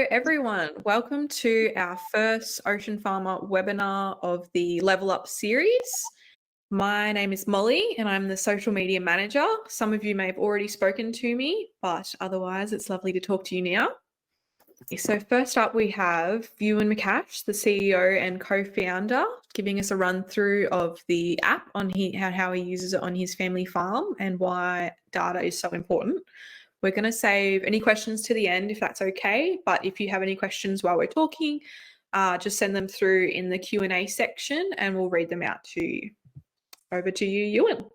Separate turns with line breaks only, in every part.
Hello, everyone. Welcome to our first Ocean Farmer webinar of the Level Up series. My name is Molly and I'm the social media manager. Some of you may have already spoken to me, but otherwise it's lovely to talk to you now. So first up, we have Ewan McCash, the CEO and co-founder, giving us a run through of the app on how he uses it on his family farm and why data is so important. We're going to save any questions to the end if that's okay, but if you have any questions while we're talking, just send them through in the Q&A section and we'll read them out to you. Over to you, Ewan.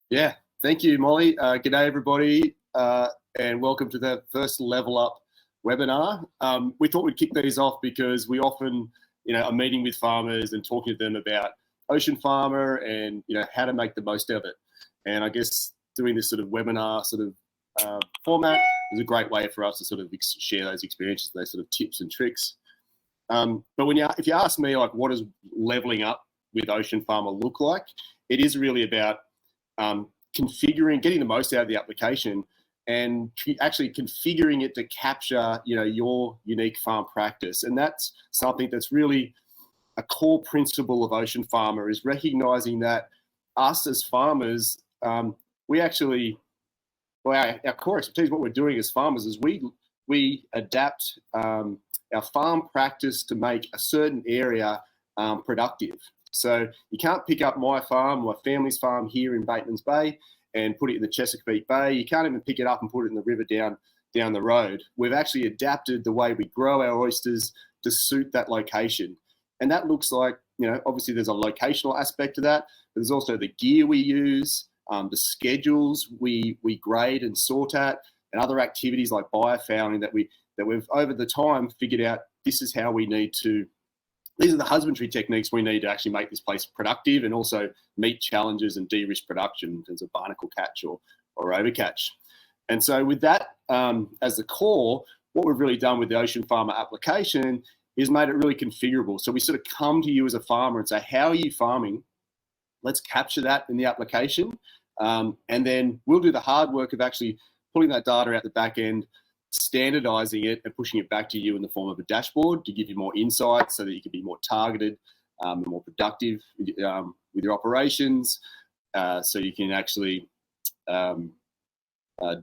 Yeah, thank you, Molly. G'day, everybody, and welcome to the first Level Up webinar. We thought we'd kick these off because we often, are meeting with farmers and talking to them about Ocean Farmer and, how to make the most of it. And I guess doing this sort of webinar format is a great way for us to sort of share those experiences, those sort of tips and tricks. But if you ask me, like, what does leveling up with Ocean Farmer look like? It is really about getting the most out of the application and actually configuring it to capture, your unique farm practice. And that's something that's really a core principle of Ocean Farmer, is recognizing that us as farmers, our core expertise, what we're doing as farmers is we adapt our farm practice to make a certain area productive. So you can't pick up my farm, my family's farm here in Batemans Bay and put it in the Chesapeake Bay. You can't even pick it up and put it in the river down the road. We've actually adapted the way we grow our oysters to suit that location. And that looks like, obviously there's a locational aspect to that, but there's also the gear we use, the schedules we grade and sort at, and other activities like biofouling that we've over the time figured out these are the husbandry techniques we need to actually make this place productive and also meet challenges and de-risk production in terms of barnacle catch or overcatch. And so with that as the core, what we've really done with the Ocean Farmer application is made it really configurable. So we sort of come to you as a farmer and say, how are you farming? Let's capture that in the application. And then we'll do the hard work of actually pulling that data out the back end, standardizing it and pushing it back to you in the form of a dashboard to give you more insight so that you can be more targeted and more productive with your operations. So you can actually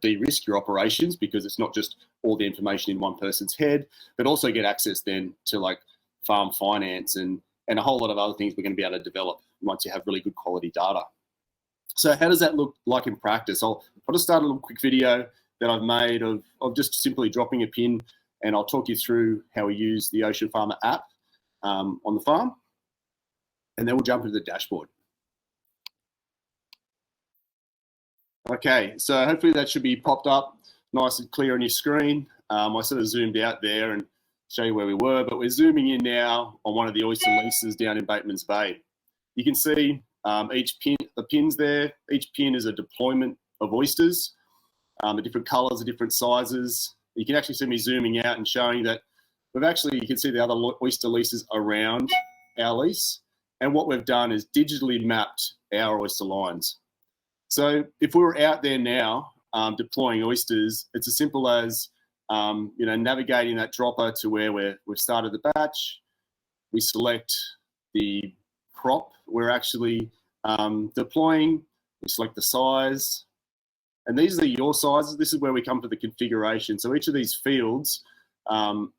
de-risk your operations, because it's not just all the information in one person's head, but also get access then to like farm finance and a whole lot of other things we're going to be able to develop once you have really good quality data. So how does that look like in practice? I'll just start a little quick video that I've made of just simply dropping a pin, and I'll talk you through how we use the Ocean Farmer app on the farm, and then we'll jump into the dashboard. Okay, so hopefully that should be popped up nice and clear on your screen. I sort of zoomed out there and show you where we were, but we're zooming in now on one of the oyster leases down in Batemans Bay. You can see the pins there. Each pin is a deployment of oysters. The different colours, the different sizes. You can actually see me zooming out and showing that you can see the other oyster leases around our lease. And what we've done is digitally mapped our oyster lines. So if we were out there now deploying oysters, it's as simple as navigating that dropper to where we've started the batch. We select the crop we're actually deploying. We select the size. And these are your sizes. This is where we come to the configuration. So each of these fields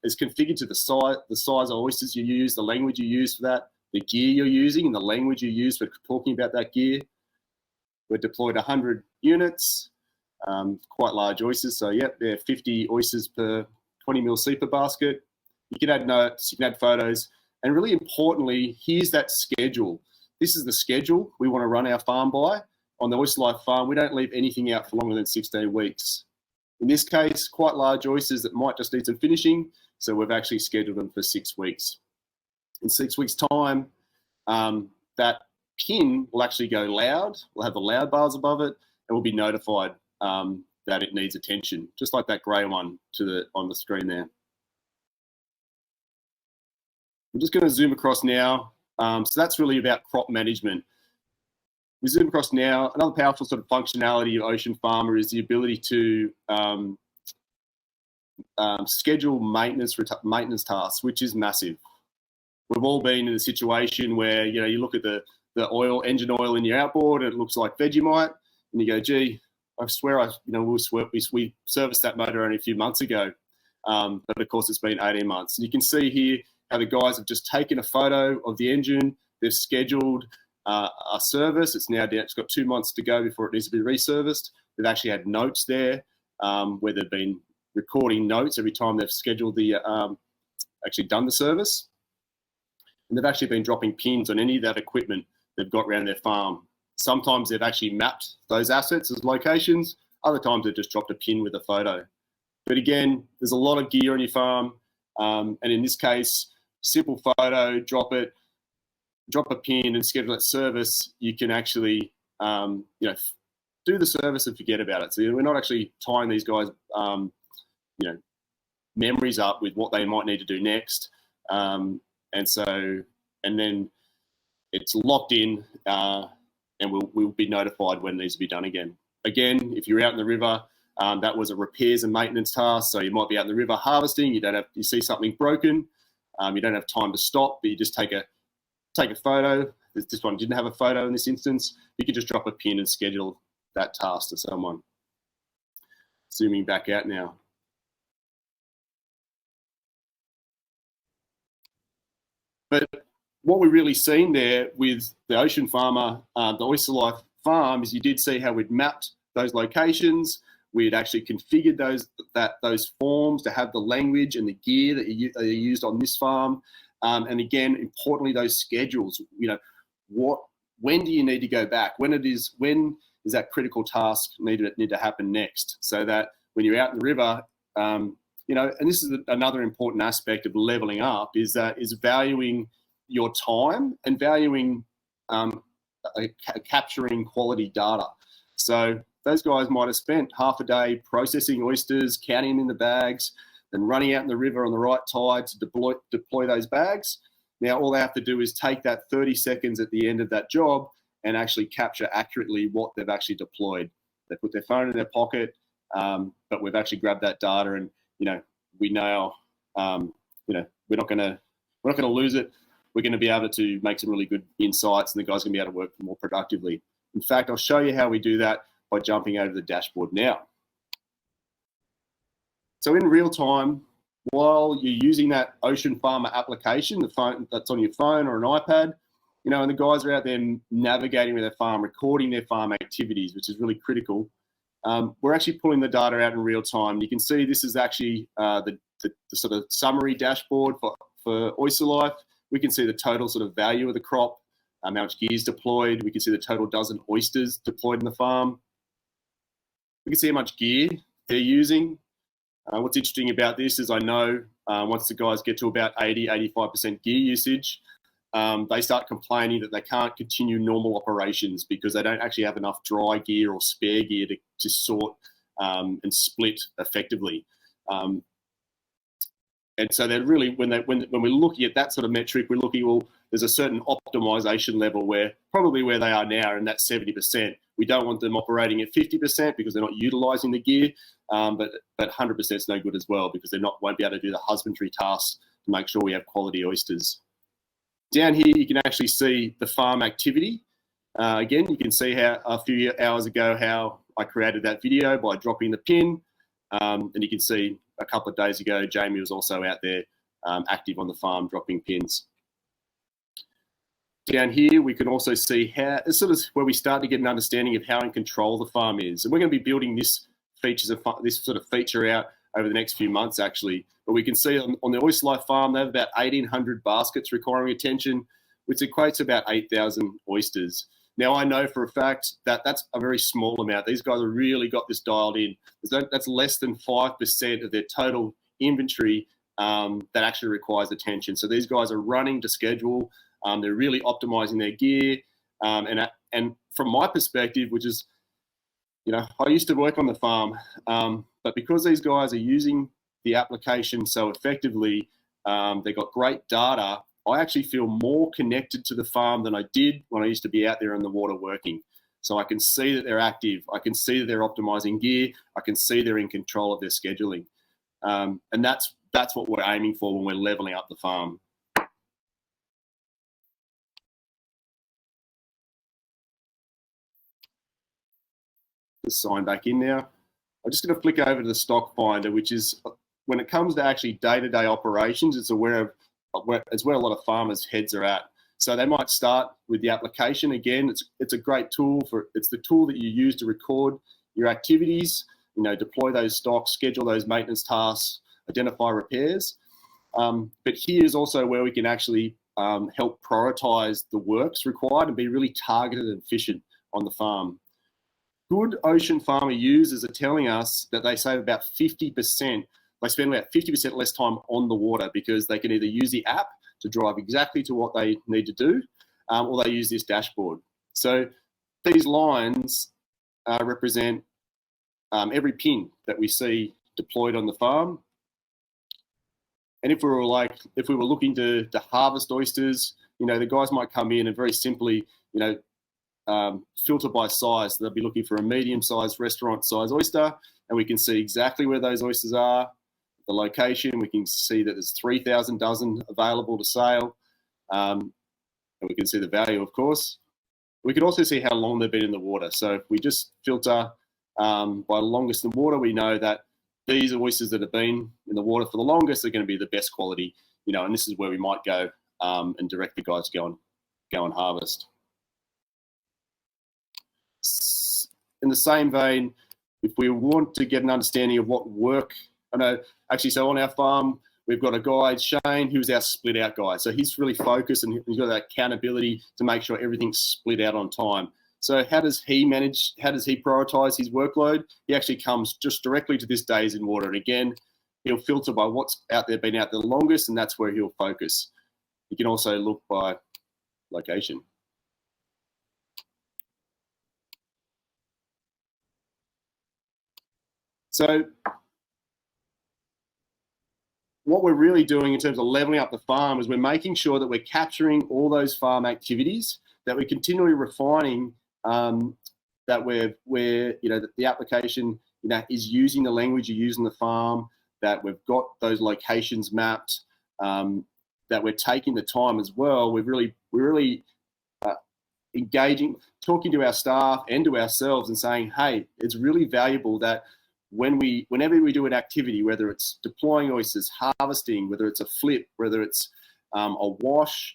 is configured to the size of oysters you use, the language you use for that, the gear you're using, and the language you use for talking about that gear. We're deployed 100 units, quite large oysters. So yep, they're 50 oysters per 20 mil SEPA basket. You can add notes, you can add photos, and really importantly, here's that schedule. This is the schedule we want to run our farm by. On the Oyster Life farm, we don't leave anything out for longer than 16 weeks. In this case, quite large oysters that might just need some finishing, so we've actually scheduled them for 6 weeks. In 6 weeks' time, that pin will actually go loud. We'll have the loud bars above it, and we'll be notified that it needs attention, just like that grey one on the screen there. I'm just going to zoom across now. So that's really about crop management. We zoom across now. Another powerful sort of functionality of Ocean Farmer is the ability to schedule maintenance tasks, which is massive. We've all been in a situation where, you know, you look at the engine oil in your outboard and it looks like Vegemite, and you go, gee, I swear we serviced that motor only a few months ago. But of course it's been 18 months. And you can see here how the guys have just taken a photo of the engine. They've scheduled a service. It's now down, it's got 2 months to go before it needs to be reserviced. They've actually had notes there where they've been recording notes every time they've scheduled actually done the service. And they've actually been dropping pins on any of that equipment they've got around their farm. Sometimes they've actually mapped those assets as locations. Other times they've just dropped a pin with a photo. But again, there's a lot of gear on your farm. And in this case, simple photo, drop it, drop a pin and schedule that service. You can actually, do the service and forget about it. So we're not actually tying these guys, memories up with what they might need to do next. And then it's locked in and we'll be notified when it needs to be done again. Again, if you're out in the river, that was a repairs and maintenance task. So you might be out in the river harvesting. You see something broken. You don't have time to stop, but you just take a photo. This one didn't have a photo in this instance. You can just drop a pin and schedule that task to someone. Zooming back out now. But what we're really seeing there with the Ocean Farmer, the Oyster Life farm, is you did see how we'd mapped those locations. We'd actually configured those forms to have the language and the gear that are used on this farm. And again, importantly, those schedules. When do you need to go back? When is that critical task need to happen next? So that when you're out in the river, and this is another important aspect of leveling up, is valuing your time and valuing capturing quality data. So those guys might have spent half a day processing oysters, counting them in the bags, then running out in the river on the right tide to deploy those bags. Now, all they have to do is take that 30 seconds at the end of that job and actually capture accurately what they've actually deployed. They put their phone in their pocket, but we've actually grabbed that data, and we know, we're not going to lose it. We're going to be able to make some really good insights, and the guys are going to be able to work more productively. In fact, I'll show you how we do that by jumping over the dashboard now. So in real time, while you're using that Ocean Farmer application, the phone that's on your phone or an iPad, and the guys are out there navigating with their farm, recording their farm activities, which is really critical. We're actually pulling the data out in real time. You can see this is actually the sort of summary dashboard for Oyster Life. We can see the total sort of value of the crop, how much gear is deployed. We can see the total dozen oysters deployed in the farm. We can see how much gear they're using. What's interesting about this is I know once the guys get to about 80–85% gear usage, they start complaining that they can't continue normal operations because they don't actually have enough dry gear or spare gear to sort and split effectively. And so they're really, when we're looking at that sort of metric, we're looking, well, there's a certain optimization level where they are now, and that's 70%. We don't want them operating at 50% because they're not utilizing the gear, but 100% is no good as well because they won't be able to do the husbandry tasks to make sure we have quality oysters. Down here, you can actually see the farm activity. Again, you can see how a few hours ago how I created that video by dropping the pin, and you can see a couple of days ago, Jamie was also out there active on the farm dropping pins. Down here, we can also see how it's sort of where we start to get an understanding of how in control the farm is. And we're going to be building this sort of feature out over the next few months, actually. But we can see on the Oyster Life farm, they have about 1,800 baskets requiring attention, which equates to about 8,000 oysters. Now, I know for a fact that that's a very small amount. These guys have really got this dialed in. That's less than 5% of their total inventory that actually requires attention. So these guys are running to schedule. They're really optimizing their gear. And from my perspective, which is, I used to work on the farm, but because these guys are using the application so effectively, they've got great data. I actually feel more connected to the farm than I did when I used to be out there in the water working. So I can see that they're active. I can see that they're optimizing gear. I can see they're in control of their scheduling. And that's what we're aiming for when we're leveling up the farm. Just sign back in now. I'm just going to flick over to the stock finder, which is, when it comes to actually day-to-day operations, it's where a lot of farmers' heads are at. So they might start with the application. Again, it's a great tool it's the tool that you use to record your activities, deploy those stocks, schedule those maintenance tasks, identify repairs. But here's also where we can actually help prioritize the works required and be really targeted and efficient on the farm. Good ocean farmer users are telling us that they save about 50%. They spend about 50% less time on the water because they can either use the app to drive exactly to what they need to do, or they use this dashboard. So these lines represent every pin that we see deployed on the farm. And if we were looking to harvest oysters, the guys might come in and very simply, filter by size. So they'll be looking for a medium-sized restaurant-sized oyster, and we can see exactly where those oysters are, the location. We can see that there's 3,000 dozen available to sale, and we can see the value, of course. We can also see how long they've been in the water. So if we just filter by longest in water, we know that these oysters that have been in the water for the longest are going to be the best quality, and this is where we might go and direct the guys to go and harvest. In the same vein, if we want to get an understanding of what work, so on our farm, we've got a guy, Shane, who's our split out guy. So he's really focused and he's got that accountability to make sure everything's split out on time. So how does he prioritize his workload? He actually comes just directly to this days in water. And again, he'll filter by what's been out there the longest, and that's where he'll focus. You can also look by location. So what we're really doing in terms of leveling up the farm is we're making sure that we're capturing all those farm activities, that we're continually refining, that the application is using the language you use on the farm, that we've got those locations mapped, that we're taking the time as well. We're really engaging, talking to our staff and to ourselves and saying, hey, it's really valuable that whenever we do an activity, whether it's deploying oysters, harvesting, whether it's a flip, whether it's a wash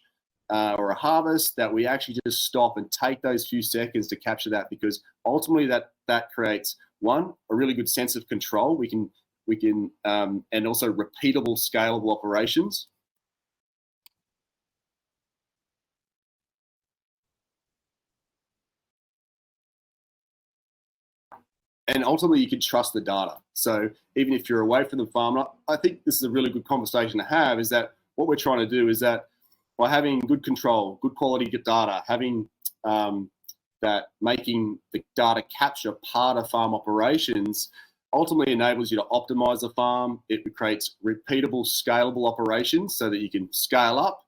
or a harvest, that we actually just stop and take those few seconds to capture that, because ultimately that creates, one, a really good sense of control. We can and also repeatable, scalable operations. And ultimately, you can trust the data. So even if you're away from the farm, I think this is a really good conversation to have, is that what we're trying to do is that by having good control, good quality data, having making the data capture part of farm operations ultimately enables you to optimize the farm. It creates repeatable, scalable operations so that you can scale up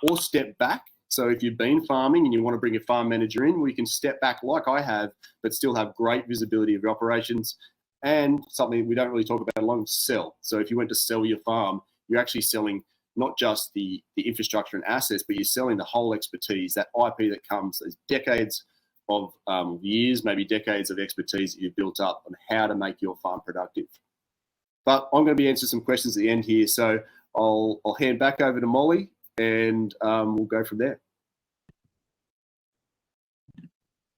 or step back. So if you've been farming and you want to bring a farm manager in, we can step back like I have, but still have great visibility of your operations. And something we don't really talk about a lot, sell. So if you went to sell your farm, you're actually selling not just the infrastructure and assets, but you're selling the whole expertise, that IP that comes, there's decades of years, maybe decades of expertise that you've built up on how to make your farm productive. But I'm going to be answering some questions at the end here. So I'll hand back over to Molly, and we'll go from there.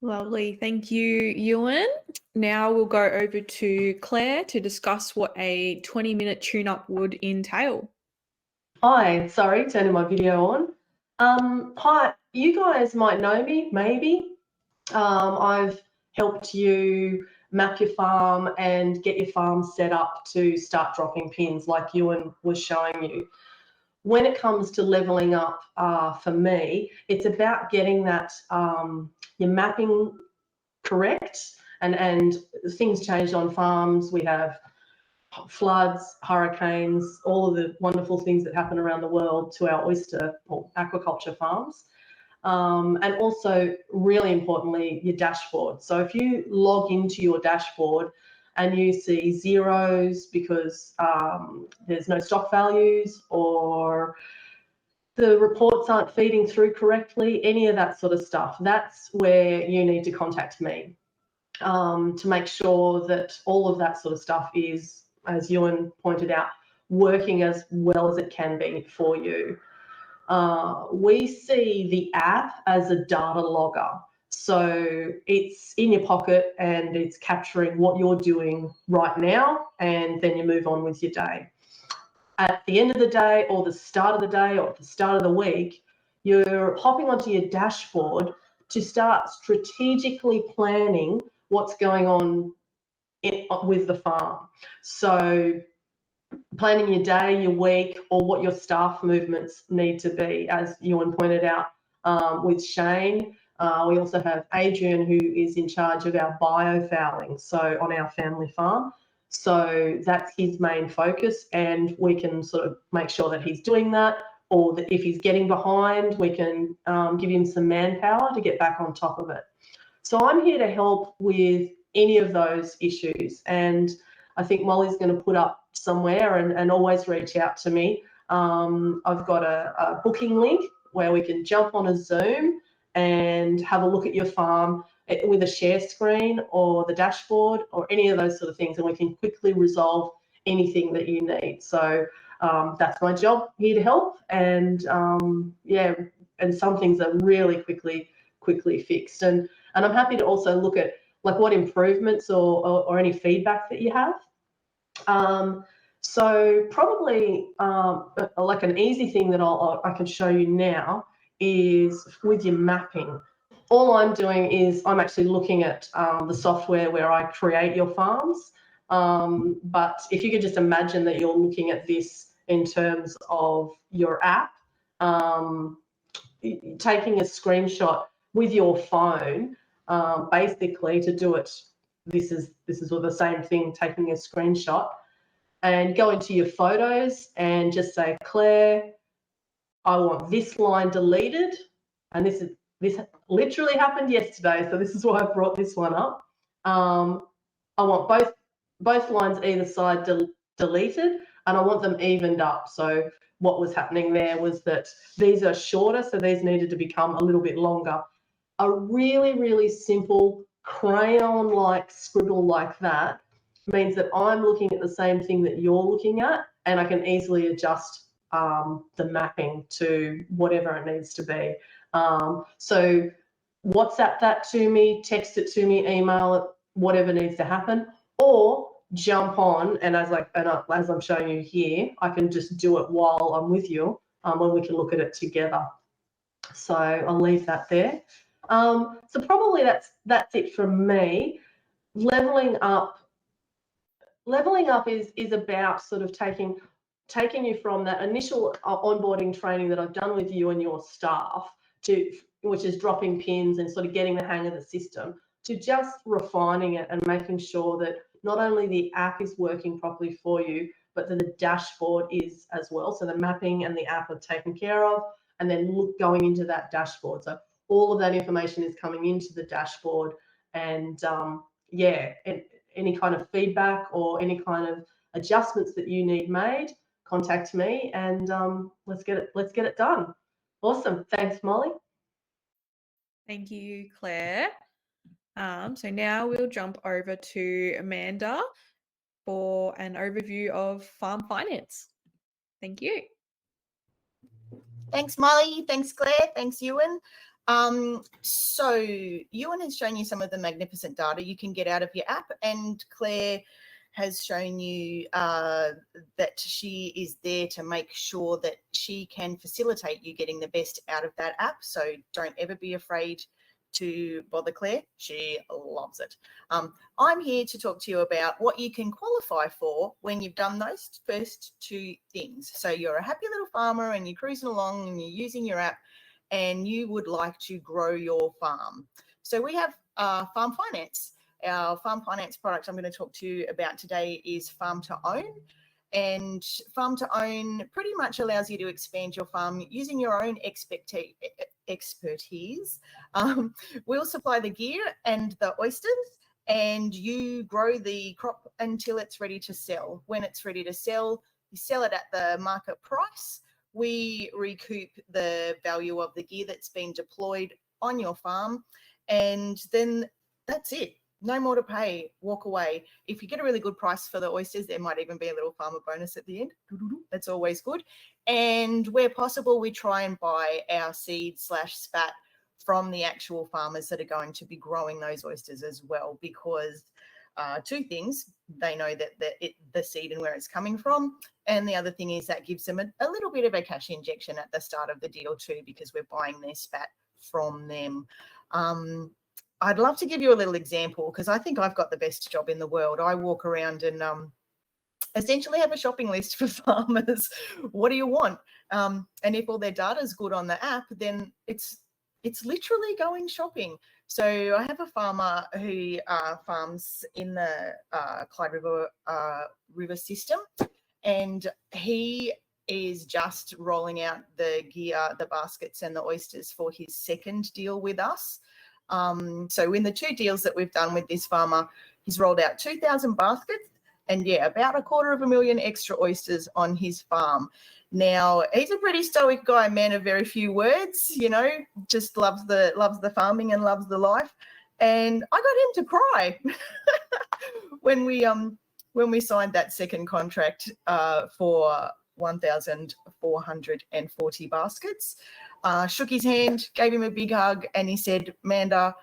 Lovely. Thank you, Ewan. Now we'll go over to Claire to discuss what a 20-minute tune-up would entail.
Hi, sorry, turning my video on. Hi, you guys might know me, maybe. I've helped you map your farm and get your farm set up to start dropping pins like Ewan was showing you. When it comes to leveling up, for me, it's about getting that your mapping correct, and things changed on farms. We have floods, hurricanes, all of the wonderful things that happen around the world to our oyster or aquaculture farms. And also, really importantly, your dashboard. So if you log into your dashboard, and you see zeros because there's no stock values, or the reports aren't feeding through correctly, any of that sort of stuff, that's where you need to contact me to make sure that all of that sort of stuff is, as Ewan pointed out, working as well as it can be for you. We see the app as a data logger. So it's in your pocket and it's capturing what you're doing right now, and then you move on with your day. At the end of the day, or the start of the day, or at the start of the week, you're hopping onto your dashboard to start strategically planning what's going on with the farm. So planning your day, your week, or what your staff movements need to be, as Ewan pointed out with Shane. We also have Adrian, who is in charge of our biofouling, so on our family farm. So that's his main focus, and we can sort of make sure that he's doing that, or that if he's getting behind, we can give him some manpower to get back on top of it. So I'm here to help with any of those issues, and I think Molly's going to put up somewhere, and always reach out to me. I've got a booking link where we can jump on a Zoom and have a look at your farm with a share screen or the dashboard or any of those sort of things, and we can quickly resolve anything that you need. So that's my job, here to help, and yeah, and some things are really quickly fixed, and I'm happy to also look at like what improvements or any feedback that you have. So probably like an easy thing that I can show you now is with your mapping. All I'm doing is I'm actually looking at the software where I create your farms. But if you could just imagine that you're looking at this in terms of your app, taking a screenshot with your phone, basically to do it, this is the same thing, taking a screenshot, and go into your photos and just say, Claire, I want this line deleted. And this literally happened yesterday, so this is why I brought this one up. I want both lines either side deleted, and I want them evened up. So what was happening there was that these are shorter, so these needed to become a little bit longer. A really simple crayon-like scribble like that means that I'm looking at the same thing that you're looking at, and I can easily adjust the mapping to whatever it needs to be. So WhatsApp that to me, text it to me, email it, whatever needs to happen, or jump on, and as I'm showing you here, I can just do it while I'm with you, when we can look at it together. So I'll leave that there. So probably that's it from me. Leveling up is about sort of taking you from that initial onboarding training that I've done with you and your staff, to which is dropping pins and sort of getting the hang of the system, to just refining it and making sure that not only the app is working properly for you, but that the dashboard is as well. So the mapping and the app are taken care of, and then going into that dashboard. So all of that information is coming into the dashboard, and yeah, any kind of feedback or any kind of adjustments that you need made, contact me, and let's get it done. Awesome. Thanks, Molly.
Thank you, Claire. So now we'll jump over to Amanda for an overview of farm finance. Thank you.
Thanks, Molly. Thanks, Claire. Thanks, Ewan. So Ewan has shown you some of the magnificent data you can get out of your app, and Claire has shown you that she is there to make sure that she can facilitate you getting the best out of that app. So don't ever be afraid to bother Claire. She loves it. I'm here to talk to you about what you can qualify for when you've done those first two things. So you're a happy little farmer and you're cruising along and you're using your app and you would like to grow your farm. So we have farm finance. Our farm finance product I'm going to talk to you about today is Farm to Own. And Farm to Own pretty much allows you to expand your farm using your own expertise. We'll supply the gear and the oysters, and you grow the crop until it's ready to sell. When it's ready to sell, you sell it at the market price. We recoup the value of the gear that's been deployed on your farm, and then that's it. No more to pay, walk away. If you get a really good price for the oysters, there might even be a little farmer bonus at the end. That's always good. And where possible, we try and buy our seed/spat from the actual farmers that are going to be growing those oysters as well, because two things: they know that the seed and where it's coming from, and the other thing is that gives them a little bit of a cash injection at the start of the deal too, because we're buying their spat from them. I'd love to give you a little example, because I think I've got the best job in the world. I walk around and essentially have a shopping list for farmers. What do you want? And if all their data is good on the app, then it's literally going shopping. So I have a farmer who farms in the Clyde River system, and he is just rolling out the gear, the baskets and the oysters for his second deal with us. So in the 2 deals that we've done with this farmer, he's rolled out 2,000 baskets and about 250,000 extra oysters on his farm. Now, he's a pretty stoic guy, man of very few words, just loves the farming and loves the life. And I got him to cry when we signed that second contract for 1,440 baskets. Shook his hand, gave him a big hug, and he said, "Manda,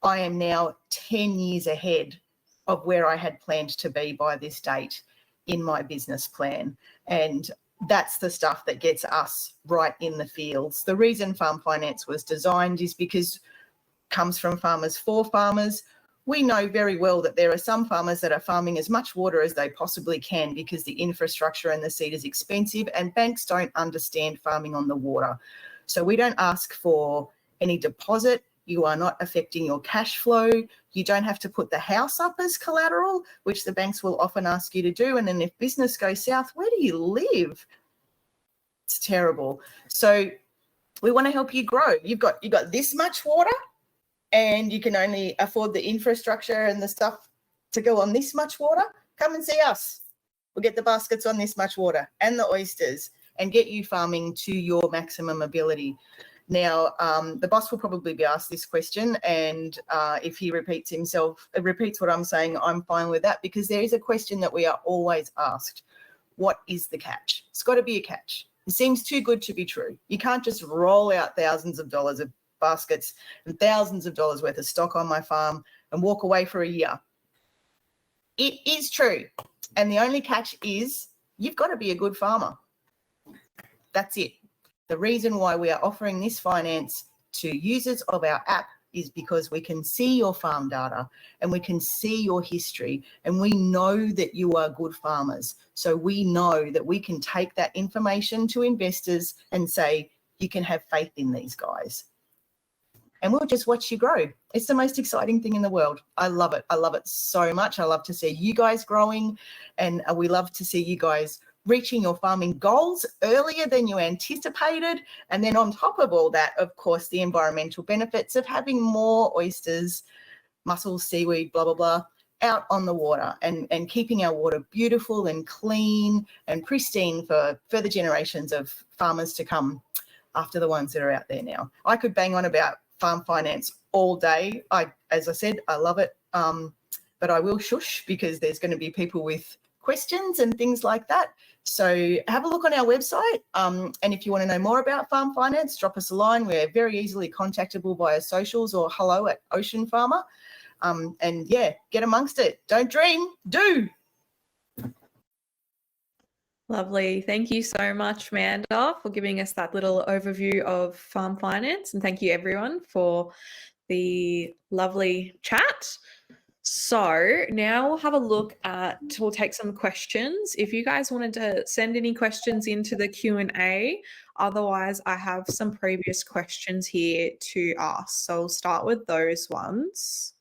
I am now 10 years ahead of where I had planned to be by this date in my business plan." And that's the stuff that gets us right in the fields. The reason Farm Finance was designed is because it comes from farmers for farmers. We know very well that there are some farmers that are farming as much water as they possibly can because the infrastructure and the seed is expensive, and banks don't understand farming on the water. So we don't ask for any deposit. You are not affecting your cash flow. You don't have to put the house up as collateral, which the banks will often ask you to do. And then if business goes south, where do you live? It's terrible. So we want to help you grow. You've got this much water, and you can only afford the infrastructure and the stuff to go on this much water. Come and see us. We'll get the baskets on this much water and the oysters, and get you farming to your maximum ability. Now, the boss will probably be asked this question, and if he repeats what I'm saying, I'm fine with that, because there is a question that we are always asked. What is the catch? It's got to be a catch. It seems too good to be true. You can't just roll out thousands of dollars of baskets and thousands of dollars worth of stock on my farm and walk away for a year. It is true. And the only catch is you've got to be a good farmer. That's it. The reason why we are offering this finance to users of our app is because we can see your farm data and we can see your history, and we know that you are good farmers. So we know that we can take that information to investors and say, you can have faith in these guys. And we'll just watch you grow. It's the most exciting thing in the world. I love it. I love it so much. I love to see you guys growing, and we love to see you guys reaching your farming goals earlier than you anticipated. And then on top of all that, of course, the environmental benefits of having more oysters, mussels, seaweed, blah, blah, blah, out on the water, and keeping our water beautiful and clean and pristine for further generations of farmers to come after the ones that are out there now. I could bang on about Farm Finance all day. As I said, I love it. But I will shush, because there's going to be people with questions and things like that. So have a look on our website. And if you want to know more about Farm Finance, drop us a line. We're very easily contactable via socials or hello@Ocean Farmer. And yeah, get amongst it. Don't dream, do.
Lovely. Thank you so much, Manda, for giving us that little overview of Farm Finance. And thank you, everyone, for the lovely chat. So now we'll have a look we'll take some questions. If you guys wanted to send any questions into the Q&A, otherwise I have some previous questions here to ask. So we'll start with those ones.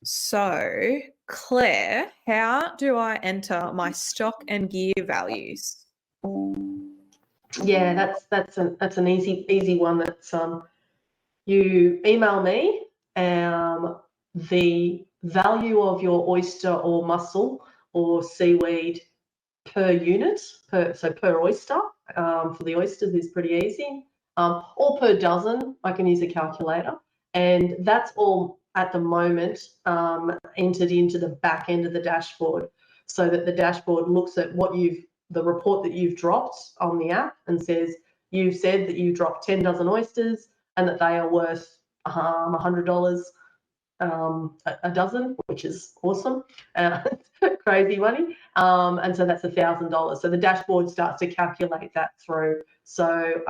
So Claire, how do I enter my stock and gear values?
Yeah, that's an easy one. That's you email me the value of your oyster or mussel or seaweed per unit, per oyster. For the oysters is pretty easy, or per dozen. I can use a calculator, and that's all at the moment entered into the back end of the dashboard, so that the dashboard looks at the report that you've dropped on the app and says you've said that you dropped 10 dozen oysters and that they are worth $100 a dozen, which is awesome, crazy money. And so that's $1,000. So the dashboard starts to calculate that through. So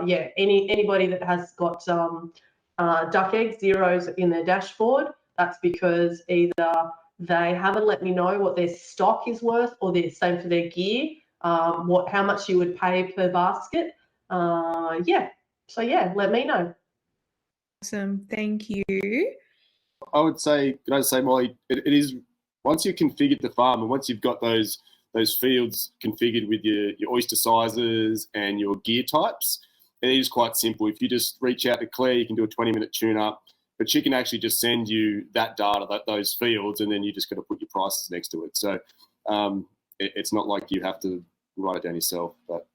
yeah, anybody that has got duck egg zeros in their dashboard, that's because either they haven't let me know what their stock is worth, or they're same for their gear, how much you would pay per basket. Yeah, so yeah, let me know.
Awesome, thank you.
I would say, Molly, it is, once you've configured the farm and once you've got those fields configured with your oyster sizes and your gear types, it is quite simple. If you just reach out to Claire, you can do a 20-minute tune-up, but she can actually just send you that data, those fields, and then you just got to put your prices next to it. So it's not like you have to write it down yourself, but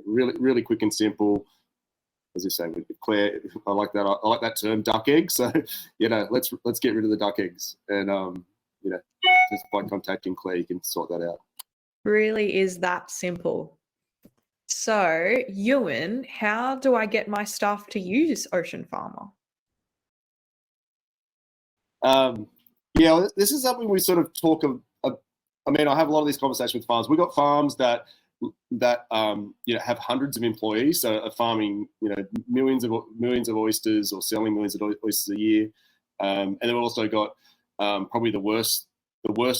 really, really quick and simple. As you say, with Claire, I like that. I like that term, duck egg. So, let's get rid of the duck eggs, and just by contacting Claire, you can sort that out.
Really is that simple. So, Ewan, how do I get my staff to use Ocean Farmer?
Yeah, this is something we sort of talk of. I mean, I have a lot of these conversations with farms. We've got farms that have hundreds of employees, so are farming millions of oysters or selling millions of oysters a year, and they've also got probably the worst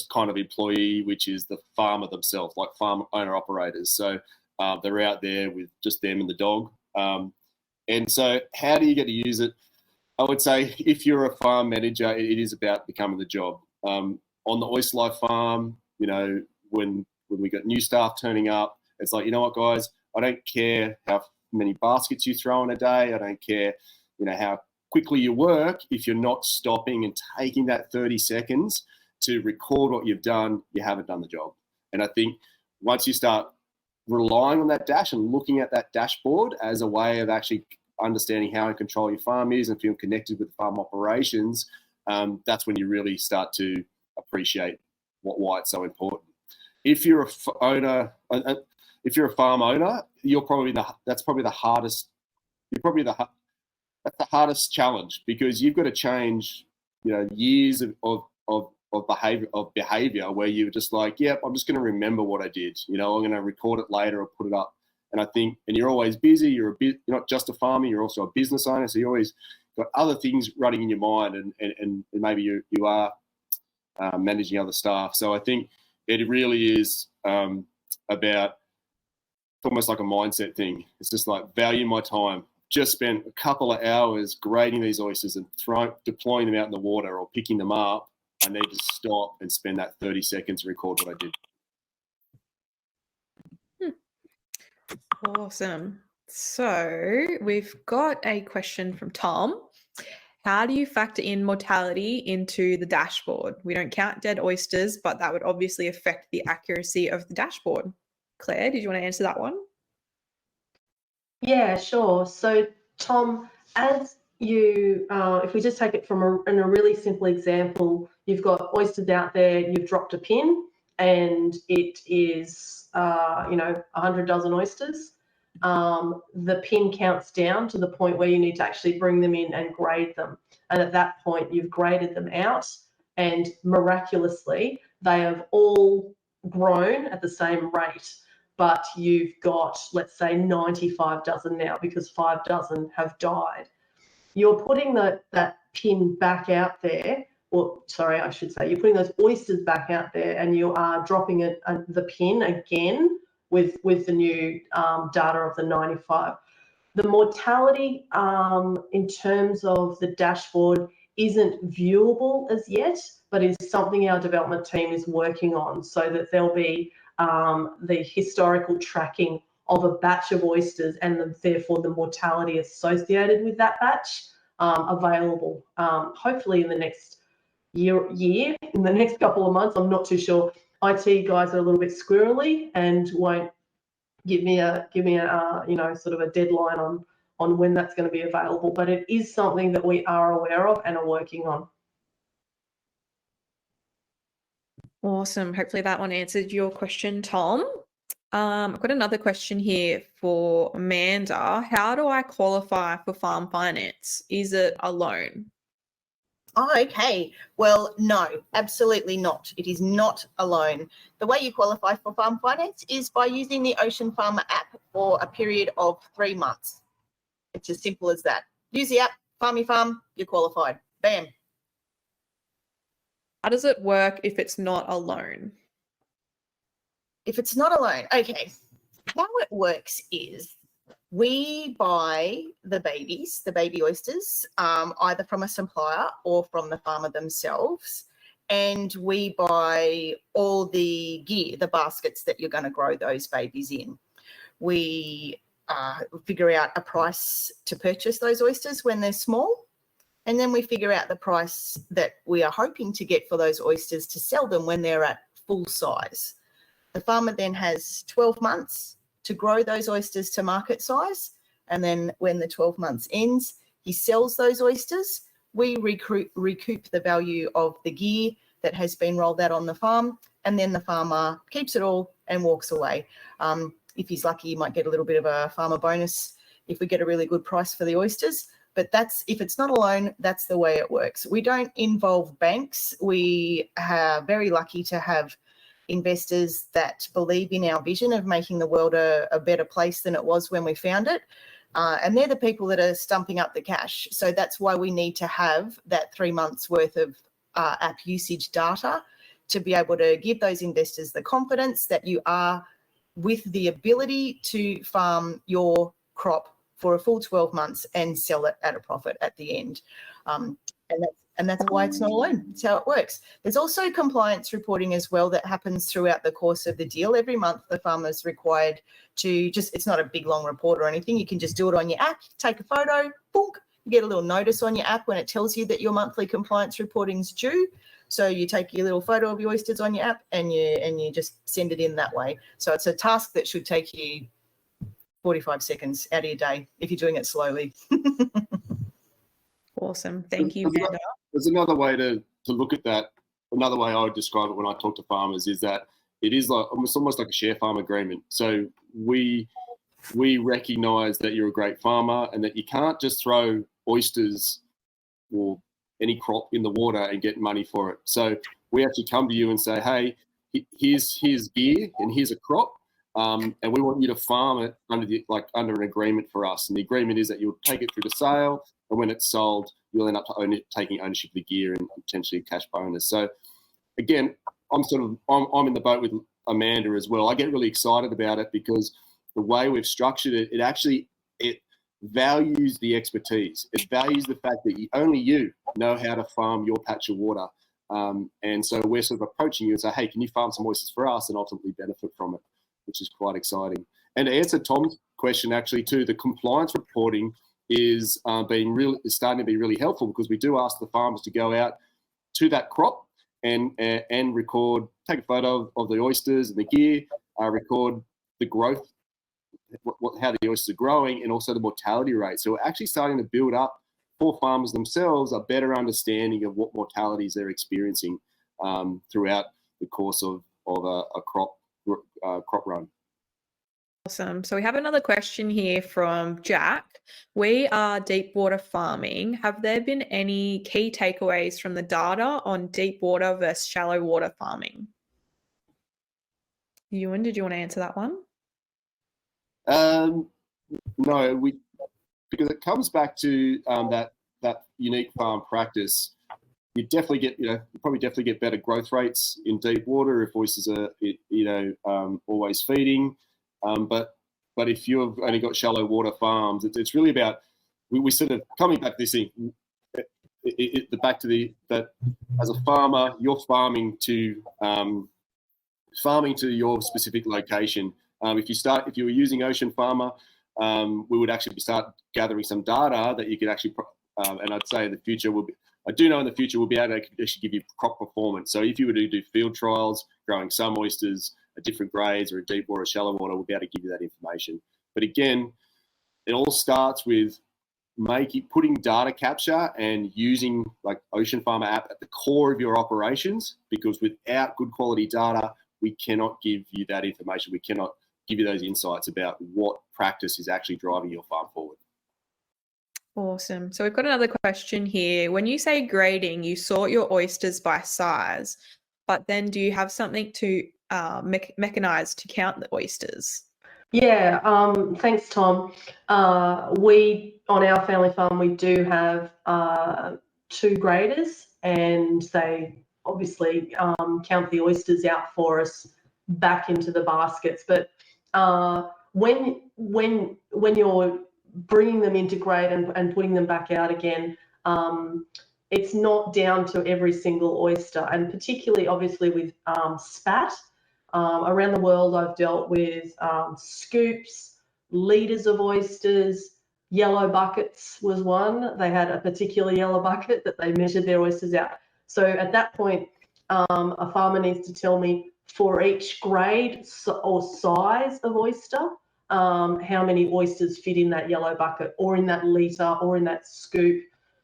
kind of employee, which is the farmer themselves, like farm owner operators. So they're out there with just them and the dog, and so how do you get to use it? I would say if you're a farm manager, it is about becoming the job. On the Oyster Life farm, when we got new staff turning up, it's like, you know what, guys, I don't care how many baskets you throw in a day. I don't care, how quickly you work. If you're not stopping and taking that 30 seconds to record what you've done, you haven't done the job. And I think once you start relying on that dash and looking at that dashboard as a way of actually understanding how in control your farm is and feeling connected with farm operations, that's when you really start to appreciate why it's so important. If you're a farm owner, that's probably the hardest. That's the hardest challenge, because you've got to change, years of behavior where you're just like, yep, I'm just going to remember what I did. I'm going to record it later or put it up. And I think, and you're always busy. You're not just a farmer. You're also a business owner. So you always got other things running in your mind, and maybe you are managing other staff. So I think it really is about, almost like a mindset thing. It's just like, value my time. Just spent a couple of hours grading these oysters and deploying them out in the water or picking them up. I need to stop and spend that 30 seconds to record what I did.
Awesome. So we've got a question from Tom. How do you factor in mortality into the dashboard? We don't count dead oysters, but that would obviously affect the accuracy of the dashboard. Claire, did you want to answer that one?
Yeah, sure. So, Tom, as you, if we just take it from in a really simple example, you've got oysters out there, you've dropped a pin, and it is, 100 dozen oysters. The pin counts down to the point where you need to actually bring them in and grade them. And at that point, you've graded them out, and miraculously, they have all grown at the same rate. But you've got, let's say, 95 dozen now because 5 dozen have died. You're putting that pin back out there, or sorry, I should say, you're putting those oysters back out there, and you are dropping the pin again with the new data of the 95. The mortality in terms of the dashboard isn't viewable as yet, but is something our development team is working on, so that there'll be the historical tracking of a batch of oysters and therefore the mortality associated with that batch available, hopefully in the next year in the next couple of months. I'm not too sure. IT guys are a little bit squirrely and won't give me a sort of a deadline on when that's going to be available. But it is something that we are aware of and are working on.
Awesome. Hopefully that one answered your question, Tom. I've got another question here for Amanda. How do I qualify for farm finance? Is it a loan?
Oh, okay. Well, no, absolutely not. It is not a loan. The way you qualify for farm finance is by using the Ocean Farmer app for a period of 3 months. It's as simple as that. Use the app, farm your farm, you're qualified. Bam.
How does it work if it's not a loan?
If it's not a loan, okay. How it works is we buy the baby oysters, either from a supplier or from the farmer themselves, and we buy all the gear, the baskets that you're going to grow those babies in. We figure out a price to purchase those oysters when they're small, and then we figure out the price that we are hoping to get for those oysters to sell them when they're at full size. The farmer then has 12 months to grow those oysters to market size, and then when the 12 months ends, he sells those oysters. We recoup the value of the gear that has been rolled out on the farm, and then the farmer keeps it all and walks away. If he's lucky, he might get a little bit of a farmer bonus if we get a really good price for the oysters. But if it's not a loan, that's the way it works. We don't involve banks. We are very lucky to have investors that believe in our vision of making the world a better place than it was when we found it. And they're the people that are stumping up the cash. So that's why we need to have that 3 months worth of app usage data to be able to give those investors the confidence that you are with the ability to farm your crop for a full 12 months and sell it at a profit at the end. And that's why it's not a loan. It's how it works. There's also compliance reporting as well that happens throughout the course of the deal. Every month, the farmer's required to it's not a big, long report or anything. You can just do it on your app, take a photo, boom, you get a little notice on your app when it tells you that your monthly compliance reporting's due. So you take your little photo of your oysters on your app and you just send it in that way. So it's a task that should take you 45 seconds out of your day if you're doing it slowly.
Awesome. Thank you, Amanda.
There's another way to look at that. Another way I would describe it when I talk to farmers is that it is like almost like a share farm agreement. So we recognise that you're a great farmer and that you can't just throw oysters or any crop in the water and get money for it. So we actually come to you and say, hey, here's gear and here's a crop. And we want you to farm it under an agreement for us. And the agreement is that you'll take it through to sale, and when it's sold, you'll end up taking ownership of the gear and potentially a cash bonus. So again, I'm in the boat with Amanda as well. I get really excited about it because the way we've structured it, it values the expertise. It values the fact that only you know how to farm your patch of water. And so we're sort of approaching you and say, hey, can you farm some oysters for us and ultimately benefit from it, which is quite exciting. And to answer Tom's question, actually, too, the compliance reporting is starting to be really helpful because we do ask the farmers to go out to that crop and record, take a photo of the oysters and the gear, record the growth, how the oysters are growing, and also the mortality rate. So we're actually starting to build up for farmers themselves a better understanding of what mortalities they're experiencing throughout the course of a crop run.
Awesome. So we have another question here from Jack. We are deep water farming. Have there been any key takeaways from the data on deep water versus shallow water farming? Ewan, did you want to answer that one?
No, because it comes back to that unique farm practice. You probably definitely get better growth rates in deep water if oysters are always feeding. But if you've only got shallow water farms, it's really about we sort of coming back to this thing. That as a farmer, you're farming to your specific location. If you were using Ocean Farmer, we would actually start gathering some data that you could actually, and I'd say in the future I do know in the future we'll be able to actually give you crop performance. So if you were to do field trials, growing some oysters at different grades or in deep water or shallow water, we'll be able to give you that information. But again, it all starts with putting data capture and using like Ocean Farmer app at the core of your operations, because without good quality data, we cannot give you that information. We cannot give you those insights about what practice is actually driving your farm forward.
Awesome. So we've got another question here. When you say grading, you sort your oysters by size, but then do you have something to mechanize to count the oysters?
Yeah, thanks, Tom. We, on our family farm, we do have 2 graders, and they obviously count the oysters out for us back into the baskets. But when you're bringing them into grade and putting them back out again, it's not down to every single oyster, and particularly obviously with spat. Around the world, I've dealt with scoops, litres of oysters, yellow buckets was one. They had a particular yellow bucket that they measured their oysters out. So at that point, a farmer needs to tell me for each grade or size of oyster, how many oysters fit in that yellow bucket or in that litre or in that scoop,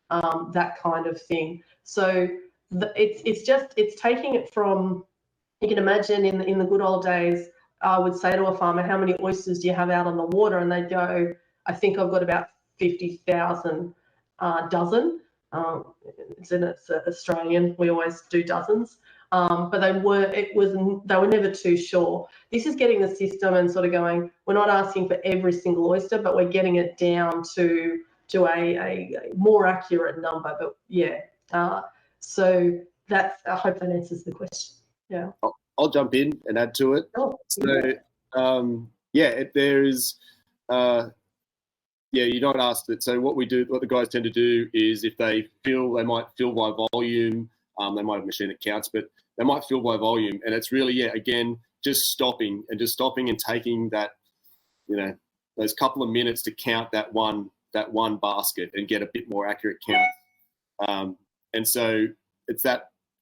that kind of thing. So it's taking it from, you can imagine in the good old days, I would say to a farmer, how many oysters do you have out on the water? And they'd go, I think I've got about 50,000 dozen. It's Australian, we always do dozens. But they were never too sure. This is getting the system and sort of going, we're not asking for every single oyster, but we're getting it down to a more accurate number. But yeah, so that's, I hope that answers the question. Yeah.
I'll jump in and add to it.
Oh,
So you're not asked it. So what the guys tend to do is if they might fill by volume, they might have a machine that counts, but they might fill by volume. And it's really, again, just stopping and taking that, those couple of minutes to count that one basket and get a bit more accurate count. And so it's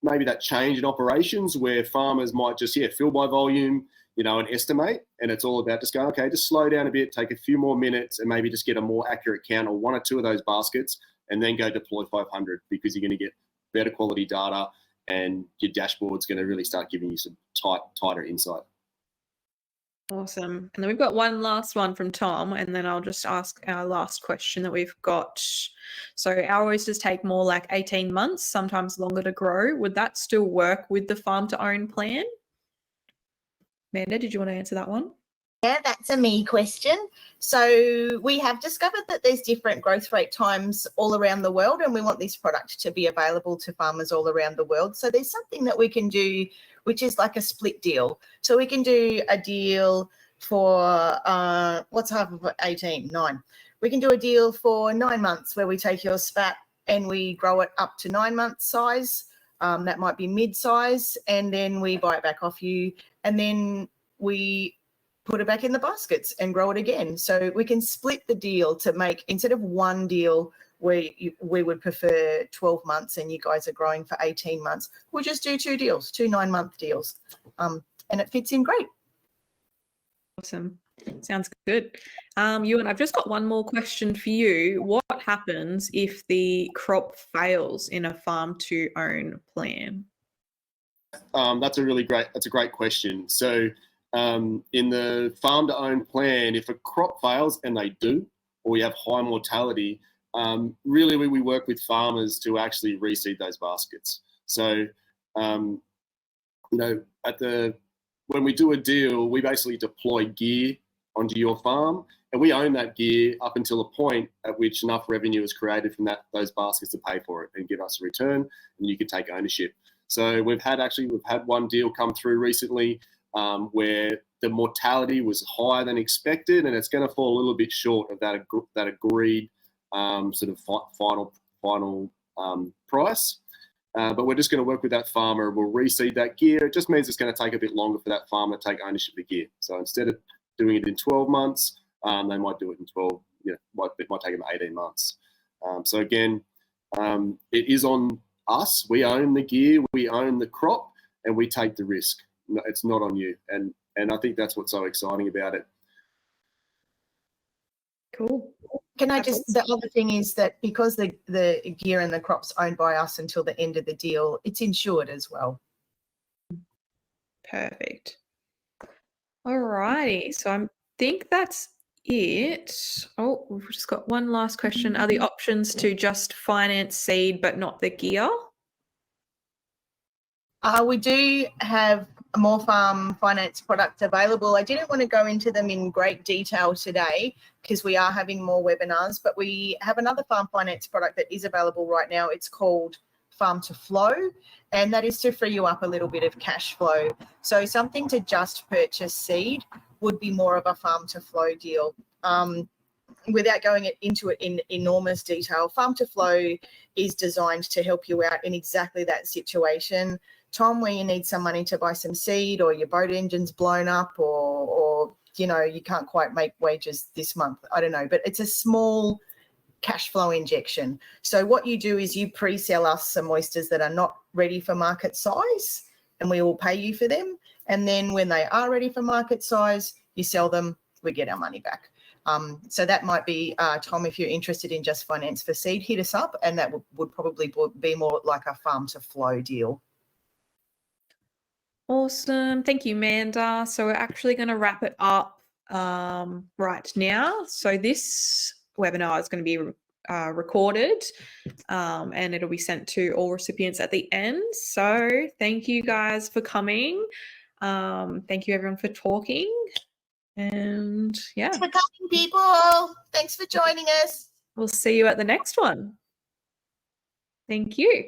maybe that change in operations where farmers might just, fill by volume, and estimate. And it's all about just going, okay, just slow down a bit, take a few more minutes and maybe just get a more accurate count or 1 or 2 of those baskets and then go deploy 500, because you're going to get better quality data and your dashboard's going to really start giving you some tighter insight.
Awesome. And then we've got one last one from Tom, and then I'll just ask our last question that we've got. So our oysters take more like 18 months, sometimes longer to grow. Would that still work with the farm to own plan? Amanda, did you want to answer that one?
Yeah, that's a me question. So we have discovered that there's different growth rate times all around the world, and we want this product to be available to farmers all around the world. So there's something that we can do, which is like a split deal. So we can do a deal for, what's half of 18? 9. We can do a deal for 9 months where we take your spat and we grow it up to 9 months size. That might be mid-size, and then we buy it back off you, and then we put it back in the baskets and grow it again. So we can split the deal to make, instead of one deal where we would prefer 12 months and you guys are growing for 18 months, we'll just do 2 deals, 2 9-month deals. And it fits in great.
Awesome. Sounds good. Ewan, I've just got one more question for you. What happens if the crop fails in a farm to own plan?
That's a great question. So in the farm to own plan, if a crop fails, and they do, or we have high mortality, really we work with farmers to actually reseed those baskets. So, when we do a deal, we basically deploy gear onto your farm, and we own that gear up until a point at which enough revenue is created from those baskets to pay for it and give us a return, and you can take ownership. So we've had one deal come through recently where the mortality was higher than expected, and it's going to fall a little bit short of that agreed sort of final price. But we're just going to work with that farmer. We'll reseed that gear. It just means it's going to take a bit longer for that farmer to take ownership of the gear. So instead of doing it in 12 months, they might do it in 12. It might take them 18 months. So again, It is on us. We own the gear, we own the crop, and we take the risk. It's not on you. And I think that's what's so exciting about it.
Cool.
Can I
That's
just, the other thing is that because the gear and the crop's owned by us until the end of the deal, it's insured as well.
Perfect. All righty. So I think that's it. Oh, we've just got one last question. Are the options to just finance seed but not the gear?
We do have a More Farm finance product available. I didn't want to go into them in great detail today because we are having more webinars, but we have another farm finance product that is available right now. It's called Farm to Flow, and that is to free you up a little bit of cash flow. So something to just purchase seed would be more of a Farm to Flow deal. Without going into it in enormous detail, Farm to Flow is designed to help you out in exactly that situation. Tom, where you need some money to buy some seed, or your boat engine's blown up, or you know, you can't quite make wages this month. I don't know, but it's a small cash flow injection. So what you do is you pre-sell us some oysters that are not ready for market size, and we will pay you for them. And then when they are ready for market size, you sell them, we get our money back. So that might be, Tom, if you're interested in just finance for seed, hit us up, and that would probably be more like a Farm to Flow deal.
Awesome. Thank you, Amanda. So we're actually going to wrap it up right now. So this webinar is going to be recorded and it'll be sent to all recipients at the end. So thank you guys for coming. Thank you everyone for talking. And yeah,
Thanks for coming, people. Thanks for joining us.
we'll see you at the next one. Thank you.